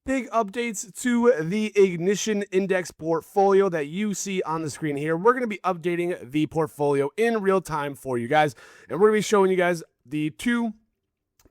Big updates to the Ignition Index portfolio that you see on the screen here. We're going to be updating the portfolio in real time for you guys, and we're going to be showing you guys the two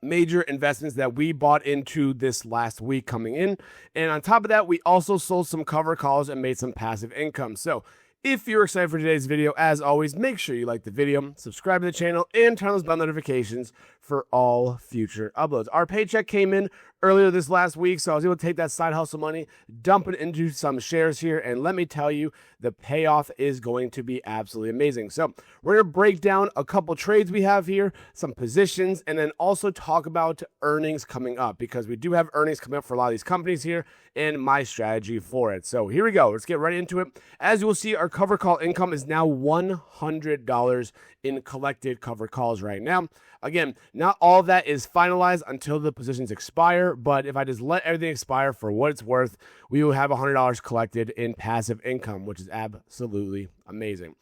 major investments that we bought into this last week coming in. And on top of that, we also sold some cover calls and made some passive income. So if you're excited for today's video, as always, make sure you like the video, subscribe to the channel, and turn on those bell notifications for all future uploads. Our paycheck came in earlier this last week, so I was able to take that side hustle money, dump it into some shares here, and let me tell you, the payoff is going to be absolutely amazing. So we're going to break down a couple trades we have here, some positions, and then also talk about earnings coming up, because we do have earnings coming up for a lot of these companies here and my strategy for it. So here we go. Let's get right into it. As you will see, our cover call income is now $100 in collected cover calls right now. Again, not all of that is finalized until the positions expire, but if I just let everything expire for what it's worth, we will have $100 collected in passive income, which is absolutely amazing.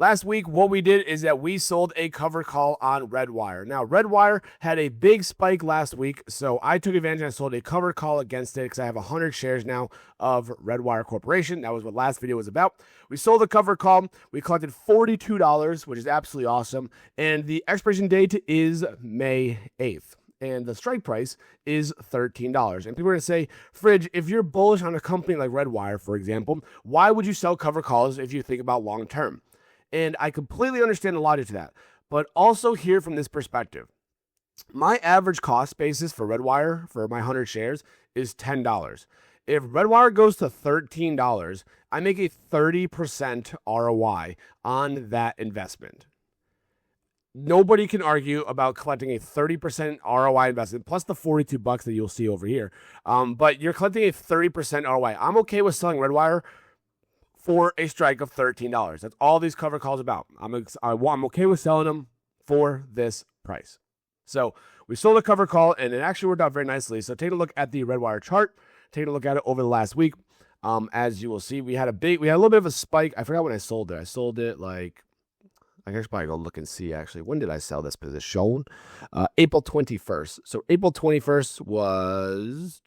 Last week, what we did is that we sold a cover call on Redwire. Now, Redwire had a big spike last week, so I took advantage and I sold a cover call against it because I have 100 shares now of Redwire Corporation. That was what last video was about. We sold a cover call. We collected $42, which is absolutely awesome, and the expiration date is May 8th. And the strike price is $13. And people are going to say, Fridge, if you're bullish on a company like Redwire, for example, why would you sell cover calls if you think about long term? And I completely understand the logic to that, but also hear from this perspective. My average cost basis for Redwire for my 100 shares is $10. If Redwire goes to $13, I make a 30% ROI on that investment. Nobody can argue about collecting a 30% ROI investment, plus the $42 that you'll see over here. But you're collecting a 30% ROI. I'm okay with selling Redwire for a strike of $13. That's all these cover calls about. I'm okay with selling them for this price. So we sold a cover call, and it actually worked out very nicely. So take a look at the Redwire chart. Take a look at it over the last week. As you will see, we had a little bit of a spike. I forgot when I sold it. I sold it like, I guess probably go look and see actually. When did I sell this position? April 21st. So April 21st was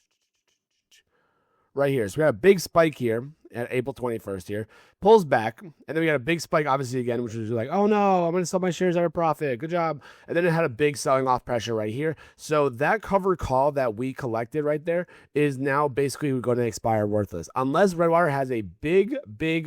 right here. So we had a big spike here at April 21st here, pulls back, and then we got a big spike obviously again, which was like, oh no, I'm going to sell my shares at a profit. Good job. And then it had a big selling off pressure right here. So that cover call that we collected right there is now basically going to expire worthless. Unless Redwire has a big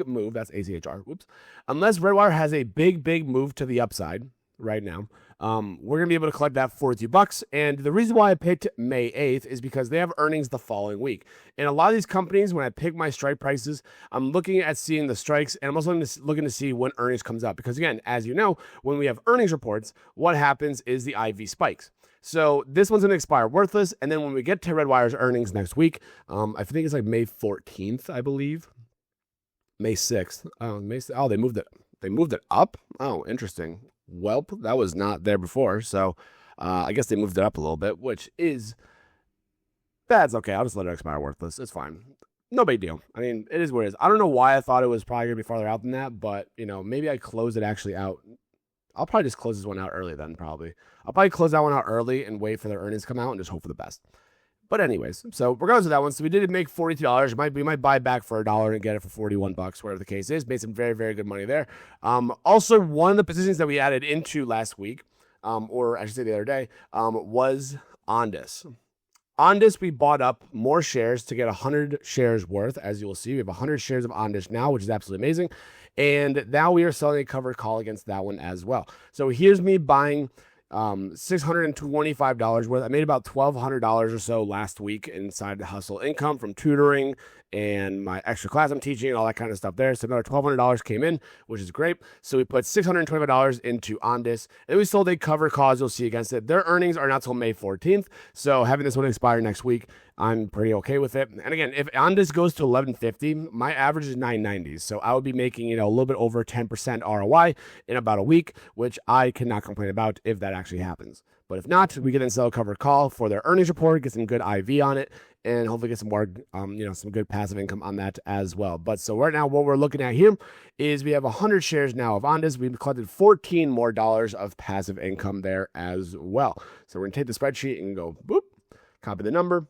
move, that's ACHR, whoops. Unless Redwire has a big move to the upside right now, we're going to be able to collect that $42. And the reason why I picked May 8th is because they have earnings the following week. And a lot of these companies, when I pick my strike prices, I'm looking at seeing the strikes, and I'm also looking to see when earnings comes up. Because again, as you know, when we have earnings reports, what happens is the IV spikes. So this one's going to expire worthless. And then when we get to Redwire's earnings next week, I think it's like May 14th, I believe. May 6th. Oh, they moved it. They moved it up? Oh, interesting. Well, that was not there before, so I guess they moved it up a little bit, which is, that's okay. I'll just let it expire worthless. It's fine. No big deal. I mean, it is what it is. I don't know why I thought it was probably going to be farther out than that, but, you know, maybe I closed it actually out. I'll probably just close this one out early then, probably. I'll probably close that one out early and wait for their earnings to come out and just hope for the best. But anyways, so regardless of that one, so we did make $42. We might buy back for $1 and get it for $41, whatever the case is. Made some very good money there. Also, one of the positions that we added into last week, or I should say the other day, was Ondis. Ondis, we bought up more shares to get 100 shares worth. As you will see, we have 100 shares of Ondis now, which is absolutely amazing. And now we are selling a covered call against that one as well. So here's me buying $625 worth. I made about $1,200 or so last week inside the hustle income from tutoring and my extra class I'm teaching and all that kind of stuff there. So another $1,200 came in, which is great. So we put $625 into Ondis, and we sold a cover cause you'll see against it. Their earnings are not till May 14th. So having this one expire next week, I'm pretty okay with it. And again, if Ondis goes to 1150, my average is 990. So I would be making, you know, a little bit over 10% ROI in about a week, which I cannot complain about if that actually happens. But if not, we can then sell a covered call for their earnings report, get some good IV on it, and hopefully get some more, some good passive income on that as well. But so right now, what we're looking at here is we have 100 shares now of Ondis. We've collected $14 more of passive income there as well. So we're gonna take the spreadsheet and go boop, copy the number,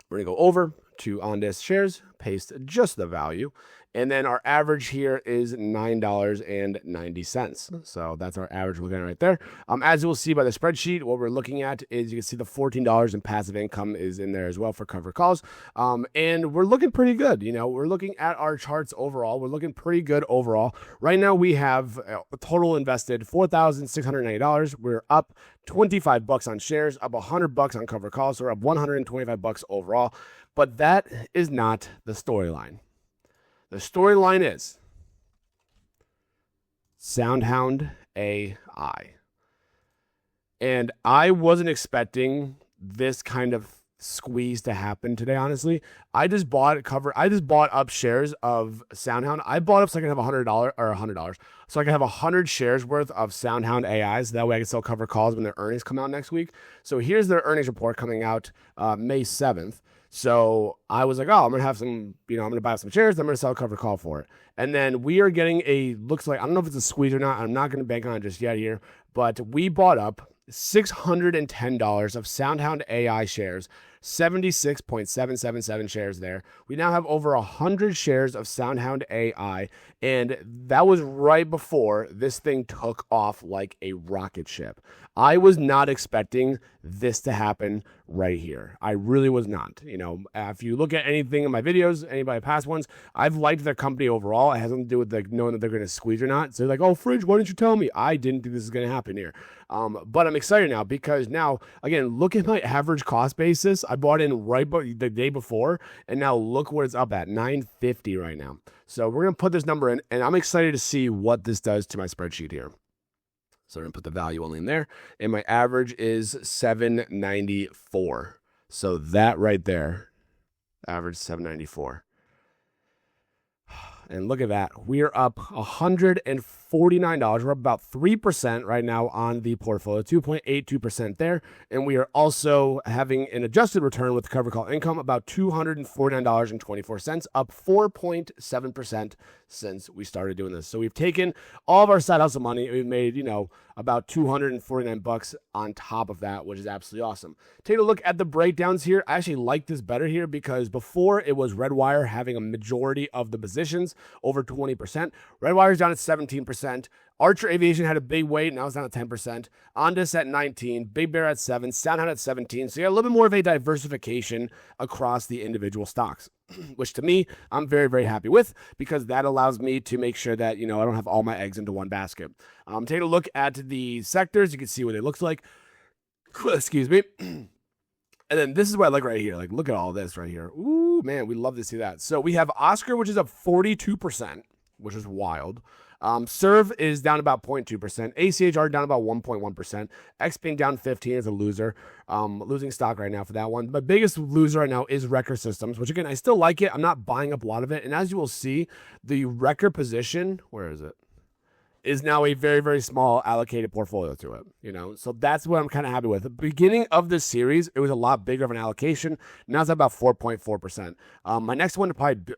We're going to go over to on this shares, paste just the value. And then our average here is $9.90. So that's our average we're looking at right there. As you will see by the spreadsheet, what we're looking at is you can see the $14 in passive income is in there as well for covered calls. And we're looking pretty good. You know, we're looking at our charts overall. We're looking pretty good overall. Right now we have a total invested $4,690. We're up $25 on shares, up $100 on covered calls. So we're up $125 overall. But that is not the storyline. The storyline is SoundHound AI. And I wasn't expecting this kind of squeeze to happen today, honestly. I just bought up shares of SoundHound. I bought up so I can have $100. So I can have 100 shares worth of SoundHound AI. So that way I can still cover calls when their earnings come out next week. So here's their earnings report coming out May 7th. So I was like, oh, I'm going to have some, I'm going to buy some shares. I'm going to sell a covered call for it. And then we are getting looks like, I don't know if it's a squeeze or not. I'm not going to bank on it just yet here, but we bought up $610 of SoundHound AI shares, 76.777 shares there. We now have over 100 shares of SoundHound AI, and that was right before this thing took off like a rocket ship. I was not expecting this to happen right here. I really was not. If you look at anything in my videos, anybody past ones, I've liked their company overall. It has nothing to do with knowing that they're going to squeeze or not. So they're like, oh, Fridge, why didn't you tell me? I didn't think this is going to happen here. But I'm excited now because now, again, look at my average cost basis. I bought in right the day before, and now look what it's up at, $9.50 right now. So we're going to put this number in, and I'm excited to see what this does to my spreadsheet here. So we're going to put the value only in there, and my average is $7.94. So that right there, average $7.94. And look at that. We're up $149. We're up about 3% right now on the portfolio, 2.82% there. And we are also having an adjusted return with cover call income, about $249.24, up 4.7% since we started doing this. So we've taken all of our side hustle money. We've made, about $249 on top of that, which is absolutely awesome. Take a look at the breakdowns here. I actually like this better here because before it was Redwire having a majority of the positions, over 20%. Redwire's down at 17%. Archer Aviation had a big weight, now it's down at 10%. Ondas at 19%, Big Bear at 7%, SoundHound at 17%. So you got a little bit more of a diversification across the individual stocks, which to me, I'm very, very happy with because that allows me to make sure that, I don't have all my eggs into one basket. Take a look at the sectors. You can see what it looks like. Excuse me. And then this is what I like right here. Like, look at all this right here. Ooh, man, we love to see that. So we have Oscar, which is up 42%, which is wild. Serve is down about 0.2%. ACHR down about 1.1%. XPing down 15 as a loser. Losing stock right now for that one. My biggest loser right now is Record Systems, which again, I still like it. I'm not buying up a lot of it. And as you will see, the Record position, where is it? Is now a very, very small allocated portfolio to it, So that's what I'm kind of happy with. The beginning of this series, it was a lot bigger of an allocation. Now it's about 4.4%. My next one to probably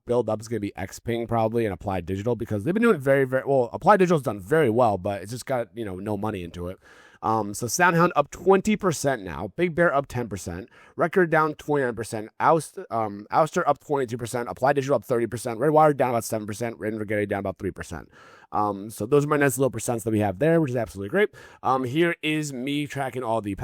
build up is going to be XPing probably and Applied Digital because they've been doing very, very well. Applied Digital's done very well, but it's just got, no money into it. So SoundHound up 20% now. Big Bear up 10%. Record down 29%. Ouster up 22%. Applied Digital up 30%. Redwire down about 7%. Renegade down about 3%. So those are my nice little percents that we have there, which is absolutely great. Here is me tracking all the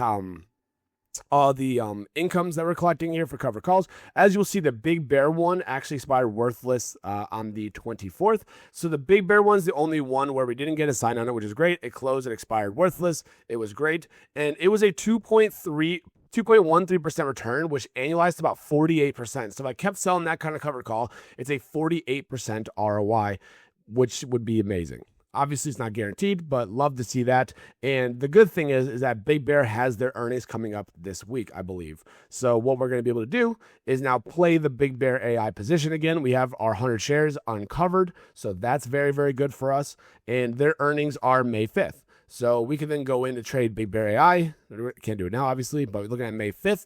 incomes that we're collecting here for cover calls. As you'll see, the Big Bear one actually expired worthless on the 24th. So the Big Bear one's the only one where we didn't get a sign on it, which is great. It closed, it expired worthless. It was great. And it was a 2.13% return, which annualized to about 48%. So if I kept selling that kind of cover call, it's a 48% ROI, which would be amazing. Obviously, it's not guaranteed, but love to see that. And the good thing is that Big Bear has their earnings coming up this week, I believe. So what we're going to be able to do is now play the Big Bear AI position again. We have our 100 shares uncovered, so that's very, very good for us. And their earnings are May 5th. So we can then go in to trade Big Bear AI. Can't do it now, obviously, but we're looking at May 5th.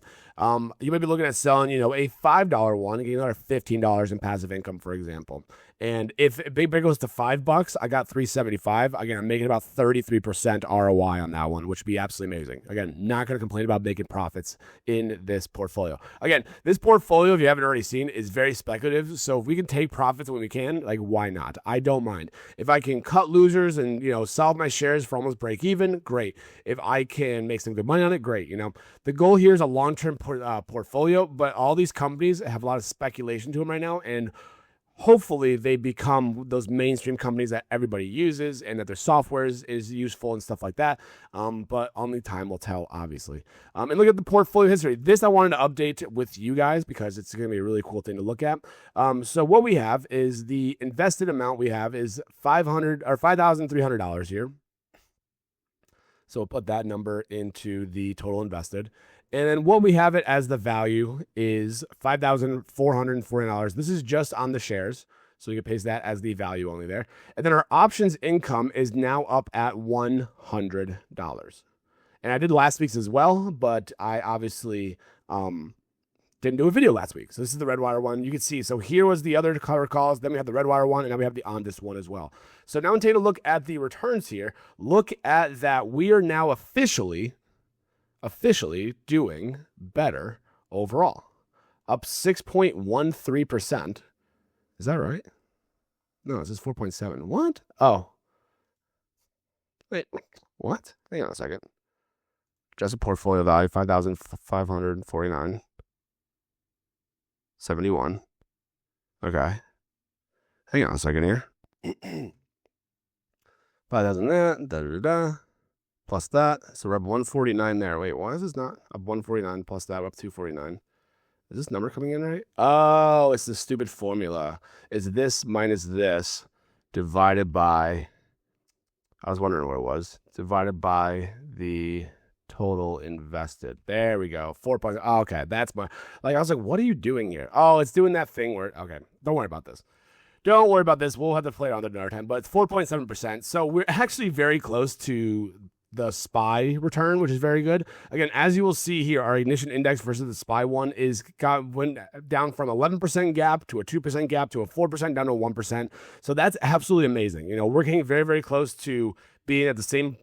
You might be looking at selling, a $5 one, getting another $15 in passive income, for example. And if Big Bear goes to $5, I got $3.75. Again, I'm making about 33% ROI on that one, which would be absolutely amazing. Again, not going to complain about making profits in this portfolio. Again, this portfolio, if you haven't already seen, is very speculative. So if we can take profits when we can, like, why not? I don't mind. If I can cut losers and, sell my shares for almost break even, great. If I can make some good money on it, great. The goal here is a long-term portfolio, but all these companies have a lot of speculation to them right now, and hopefully they become those mainstream companies that everybody uses and that their software is useful and stuff like that. But only time will tell, obviously. And look at the portfolio history. This I wanted to update with you guys because it's going to be a really cool thing to look at. So what we have is the invested amount we have is $5,300 here. So we'll put that number into the total invested. And then what we have it as the value is $5,440. This is just on the shares. So you can paste that as the value only there. And then our options income is now up at $100. And I did last week's as well, but I obviously didn't do a video last week. So this is the Redwire one. You can see, so here was the other cover calls. Then we have the Redwire one, and now we have the OnDis one as well. So now I'm taking a look at the returns here. Look at that. We are now officially doing better overall. Up 6.13%. Is that right? No, it says 4.7. What? Oh. Wait, what? Hang on a second. Just a portfolio value, 5,549.71. Okay. Hang on a second here. 5,000 that, plus that. So we're up 149 there. Wait, why is this not up 149 plus that? We're up 249. Is this number coming in right? Oh, it's the stupid formula. It's this minus this divided by, I was wondering what it was, divided by the total invested. There we go. 4 points. Oh, okay, that's my, I was like, what are you doing here? Oh, it's doing that thing where, okay, don't worry about this. Don't worry about this. We'll have to play it on another time, but it's 4.7%. So we're actually very close to the SPY return, which is very good. Again, as you will see here, our ignition index versus the SPY one went down from 11% gap to a 2% gap to a 4% down to a 1%. So that's absolutely amazing. We're getting very, very close to being at the same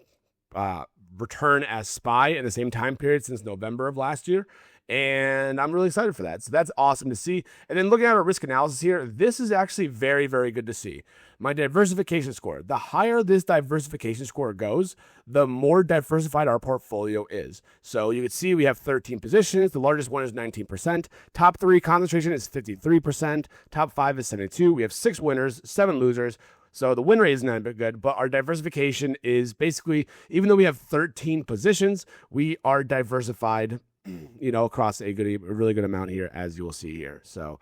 return as SPY in the same time period since November of last year. And I'm really excited for that. So that's awesome to see. And then looking at our risk analysis here, this is actually very, very good to see. My diversification score, the higher this diversification score goes, the more diversified our portfolio is. So you can see we have 13 positions. The largest one is 19%. Top 3 concentration is 53%. Top 5 is 72%. We have 6 winners, 7 losers. So the win rate is not good, but our diversification is basically, even though we have 13 positions, we are diversified across a really good amount here, as you will see here. So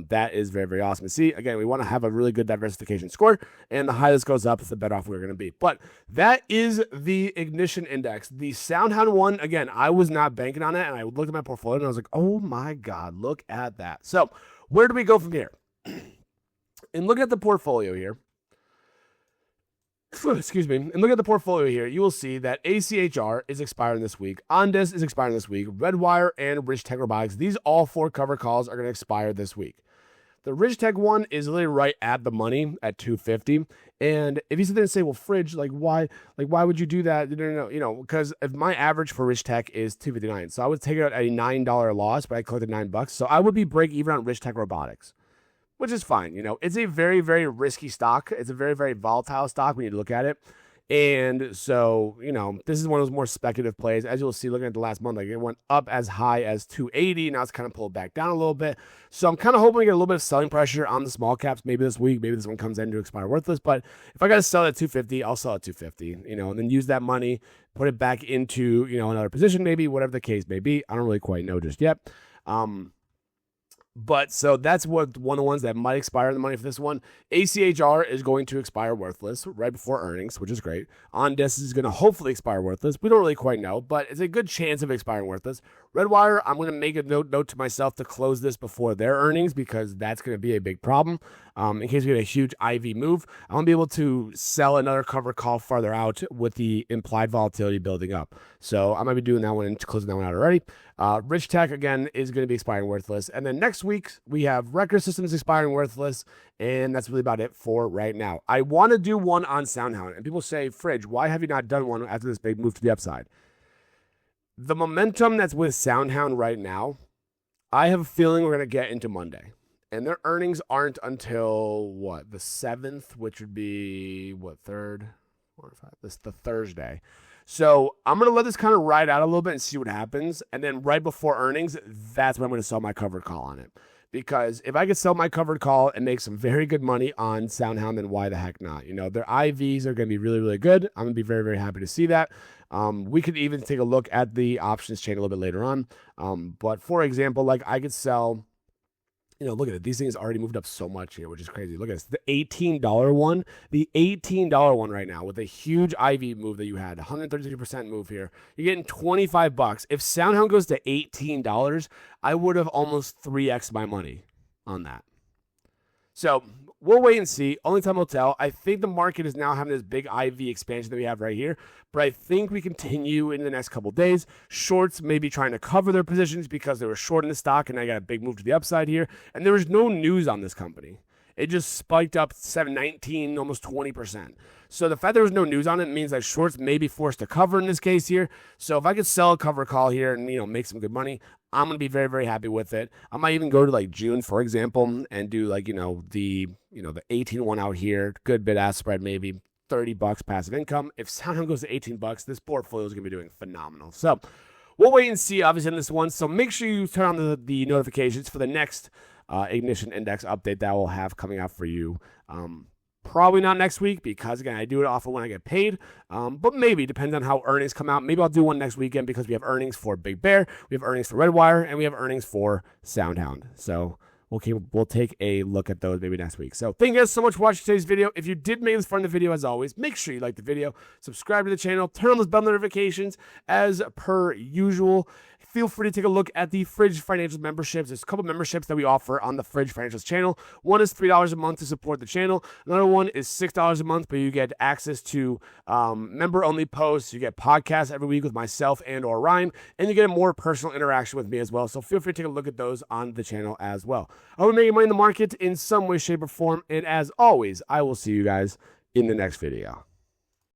that is very, very awesome to see. Again, we want to have a really good diversification score, and the higher this goes up, the better off we're going to be. But that is the ignition index. The SoundHound one, again, I was not banking on it, and I looked at my portfolio, and I was like, oh my God, look at that. So where do we go from here? And look at the portfolio here. Excuse me. And look at the portfolio here. You will see that ACHR is expiring this week. OnDis is expiring this week. Redwire and Rich Tech Robotics. These all 4 cover calls are going to expire this week. The Rich Tech one is literally right at the money at 250. And if you sit there and say, well, Fridge, why would you do that? No, because if my average for Rich Tech is 259. So I would take it at a $9 loss, but I collected $9. So I would be break even on Rich Tech Robotics, which is fine. It's a very, very risky stock. It's a very, very volatile stock when you look at it. And so, this is one of those more speculative plays. As you'll see, looking at the last month, it went up as high as 280. Now it's kind of pulled back down a little bit. So I'm kind of hoping to get a little bit of selling pressure on the small caps maybe this week. Maybe this one comes in to expire worthless. But if I got to sell at 250, I'll sell at 250, and then use that money, put it back into, another position maybe, whatever the case may be. I don't really quite know just yet. But so that's one of the ones that might expire the money for this one. ACHR is going to expire worthless right before earnings, which is great. OnDis is going to hopefully expire worthless. We don't really quite know, but it's a good chance of expiring worthless. Redwire, I'm going to make a note to myself to close this before their earnings because that's going to be a big problem. In case we get a huge IV move, I want to be able to sell another cover call farther out with the implied volatility building up. So I might be doing that one and closing that one out already. Rich Tech, again, is going to be expiring worthless. And then next week, we have record systems expiring worthless, and that's really about it for right now. I want to do one on SoundHound, and people say, Fridge, why have you not done one after this big move to the upside? The momentum that's with SoundHound right now, I have a feeling we're going to get into Monday. And their earnings aren't until, the 7th, which would be, 3rd, 4, 5, this the Thursday. So I'm going to let this kind of ride out a little bit and see what happens. And then right before earnings, that's when I'm going to sell my covered call on it. Because if I could sell my covered call and make some very good money on SoundHound, then why the heck not? You know, their IVs are going to be really, really good. I'm going to be very, very happy to see that. We could even take a look at the options chain a little bit later on. But for example, like I could sell, look at it. These things already moved up so much here, which is crazy. Look at this. The $18 one, right now with a huge IV move that you had, 133% move here. You're getting $25. If SoundHound goes to $18, I would have almost 3x my money on that. So we'll wait and see. Only time will tell. I think the market is now having this big IV expansion that we have right here, but I think we continue in the next couple of days. Shorts may be trying to cover their positions because they were short in the stock, and I got a big move to the upside here. And there was no news on this company. It just spiked up 19, almost 20%. So the fact there was no news on it means that shorts may be forced to cover in this case here. So if I could sell a cover call here and, make some good money, I'm going to be very, very happy with it. I might even go to like June, for example, and do like, the 18 one out here, good bid ask spread, maybe $30 passive income. If SoundHound goes to $18, this portfolio is going to be doing phenomenal. So we'll wait and see, obviously, on this one. So make sure you turn on the notifications for the next Ignition Index update that we'll have coming out for you. Probably not next week because, again, I do it off of when I get paid. But maybe, depends on how earnings come out. Maybe I'll do one next weekend because we have earnings for Big Bear, we have earnings for Redwire, and we have earnings for SoundHound. So we'll take a look at those maybe next week. So thank you guys so much for watching today's video. If you did make this fun in the video, as always, make sure you like the video, subscribe to the channel, turn on those bell notifications as per usual. Feel free to take a look at the Fridge Financials memberships. There's a couple memberships that we offer on the Fridge Financials channel. One is $3 a month to support the channel. Another one is $6 a month, but you get access to member-only posts. You get podcasts every week with myself and or Ryan, and you get a more personal interaction with me as well. So feel free to take a look at those on the channel as well. I hope you're making money in the market in some way, shape, or form. And as always, I will see you guys in the next video.